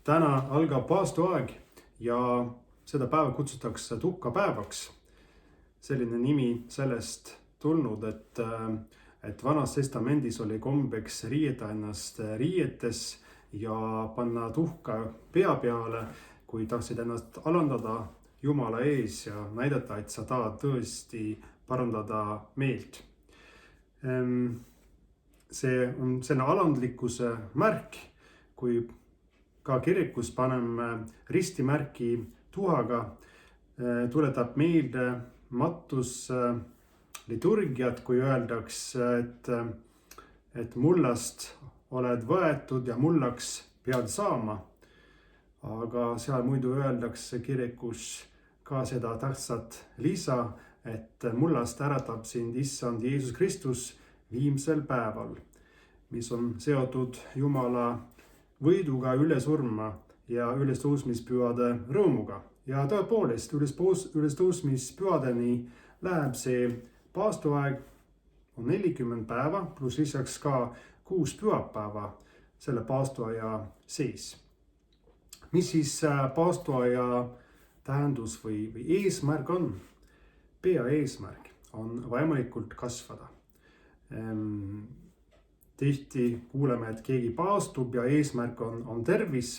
Täna algab paastuaeg ja seda päeva kutsutakse tuhkapäevaks. Selline nimi sellest tulnud, et Vanas Testamendis oli kombeks riieta ennast riietes ja panna tuhka pea peale, kui tahtsid ennast alandada Jumala ees ja näidata, et sa tahad tõesti parandada meelt. See on selle alandlikkuse märk, kui ka kirikus paneme ristimärki tuhaga, tuletab meelde Mattus liturgiat, kui öeldakse, et mullast oled võetud ja mullaks pead saama. Aga seal muidu öeldakse kirikus ka seda tähtsat lisa, et mullast äratab sind Issand Jeesus Kristus viimsel päeval, mis on seotud Jumala võiduga üle surma ja ülestõusmispühade rõõmuga. Ja tõepoolest, ülestõusmispühadeni läheb see paastuaeg on 40 päeva, pluss lisaks ka 6 pühapäeva selle paastuaja sees. Mis siis paastuaja tähendus või eesmärk on? Peaeesmärk on võimalikult kasvada. Tihti kuuleme, et keegi paastub ja eesmärk on tervis.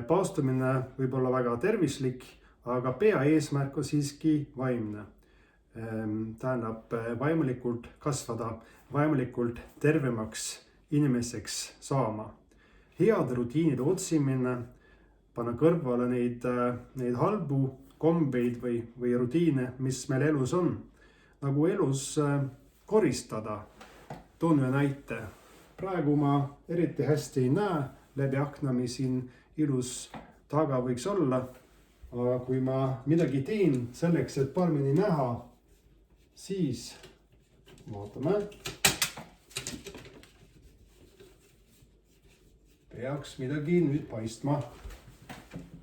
Paastumine võib olla väga tervislik, aga peaeesmärk on siiski vaimne. Tähendab võimalikult kasvada, võimalikult tervemaks inimeseks saama. Head rutiinide otsimine, panna kõrvale neid halbu kombeid või rutiine, mis meil elus on. Nagu elus koristada. Toon ühe näite. Praegu ma eriti hästi ei näe läbi akna, mis siin ilus taga võiks olla. Aga kui ma midagi teen selleks, et paremini näha, siis vaatame. Peaks midagi nüüd paistma.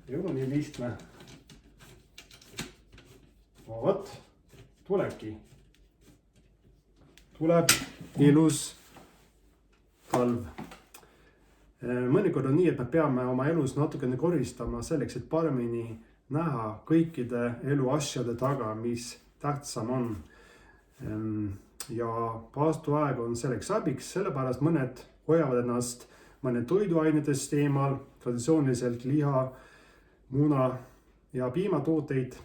Ei ole nii lihtne. Vaat, tulebki. Tuleb ilus talv. Mõnikord on nii, et me peame oma elus natukene koristama selleks, et paremini näha kõikide elu asjade taga, mis tähtsam on. Ja paastuaeg on selleks abiks, sellepärast mõned hoiavad ennast mõned toiduainetest eemal, traditsiooniliselt liha, muna ja piimatooteid.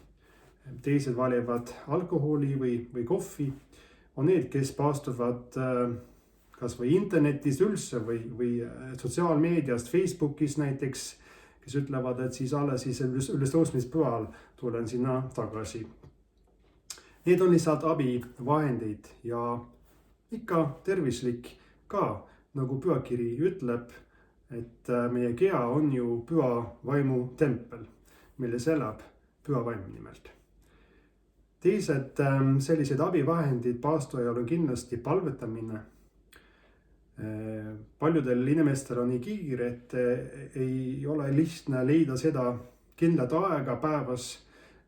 Teised valivad alkoholi või kohvi. On need, kes paastuvad kas või internetis üldse või sotsiaalmeediast, Facebookis näiteks, kes ütlevad, et siis alles ülestõusmispühal tulen sinna tagasi. Need on lihtsalt abivahendid ja ikka tervislik ka, nagu pühakiri ütleb, et meie keha on ju püha vaimu tempel, milles elab püha vaim nimelt. Teised sellised abivahendid paastuajal on kindlasti palvetamine. Paljudel inimestel on nii kiire, et ei ole lihtne leida seda kindlat aega päevas,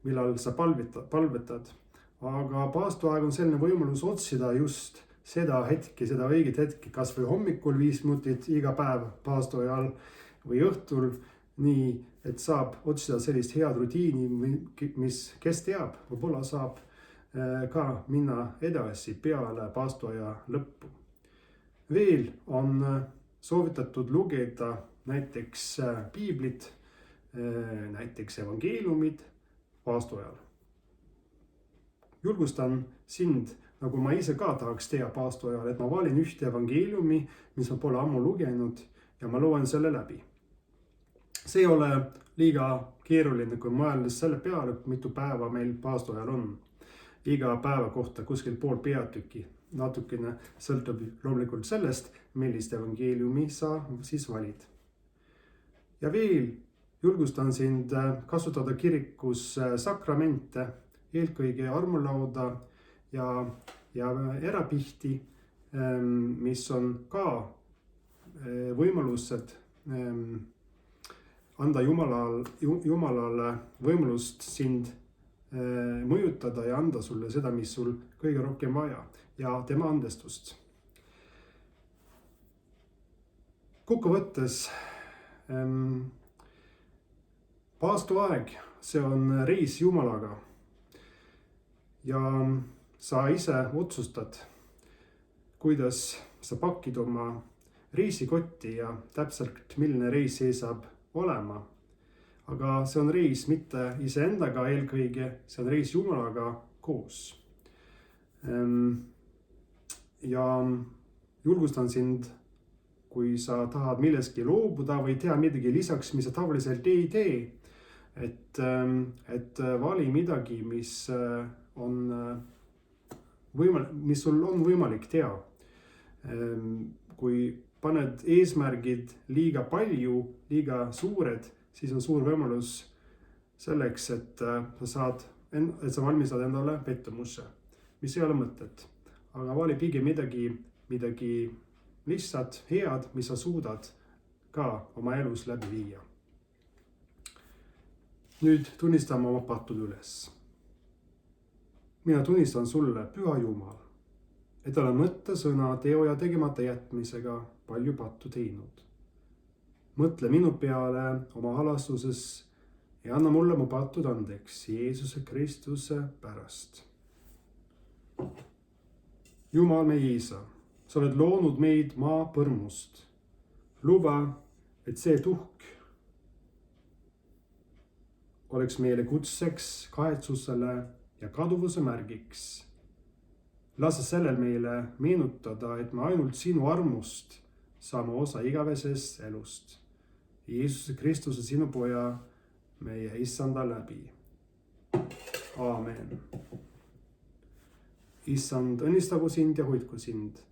millal sa palvetad. Aga paastuaeg on selline võimalus otsida just seda hetki, seda õiget hetki, kas või hommikul 5 minutit iga päev paastuajal või õhtul, nii et saab otsida sellist head rutiini, mis kes teab, võib-olla saab ka minna edasi peale paastuaja lõppu. Veel on soovitatud lugeda näiteks piiblit, näiteks evangeeliumid paastuajal. Julgustan sind, nagu ma ise ka tahaks teha paastuajal, et ma valin ühte evangeeliumi, mis ma pole ammu lugenud ja ma loen selle läbi. See ei ole liiga keeruline, kui mõeldes selle peale, mitu päeva meil paastuajal on. Iga päeva kohta kuskil pool peatükki. Natukene sõltub loomulikult sellest, millist evangeeliumi sa siis valid. Ja veel julgustan sind kasutada kirikus sakramente, eelkõige armulauda ja erapihti, mis on ka võimalused anda Jumalale võimalust sind mõjutada ja anda sulle seda, mis sul kõige rohkem vaja ja tema andestust. Kokkuvõttes paastuaeg, see on reis Jumalaga. Ja sa ise otsustad, kuidas sa pakid oma reisikotti ja täpselt milline reis see saab olema. Aga see on reis mitte iseendaga eelkõige, see on reis Jumalaga koos. Ja julgustan sind, kui sa tahad milleski loobuda või teha midagi lisaks, mis sa tavaliselt ei tee, et vali midagi, mis sul on võimalik teha. Kui paned eesmärgid liiga palju, liiga suured, siis on suur võimalus selleks, et sa valmistad endale pettumuse, mis ei ole mõtet. Aga vali pigem midagi lihtsalt head, mis sa suudad ka oma elus läbi viia. Nüüd tunnistame oma pattud üles. Mina tunnistan sulle, Püha Jumal, et olen mõtte, sõna, teo ja tegemata jätmisega palju pattu teinud. Mõtle minu peale oma halastuses ja anna mulle mu pattud andeks Jeesuse Kristuse pärast. Jumal, meie Isa, sa oled loonud meid maa põrmust. Luba, et see tuhk oleks meile kutseks, kahetsusele ja kaduvuse märgiks. Lase sellel meile meenutada, et me ainult sinu armust saame osa igavesest elust. Jeesuse Kristuse, sinu poja, meie Issanda läbi. Aamen. Issand, õnnistagu sind ja hoidku sind.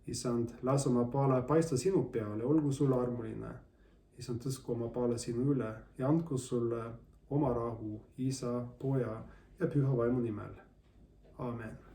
Issand, las oma paale paista sinu peale, olgu sulle armuline. Issand, tõsku oma paale sinu üle ja andku sulle oma rahu, Isa, Poja ja Püha Vaimu nimel. Aamen.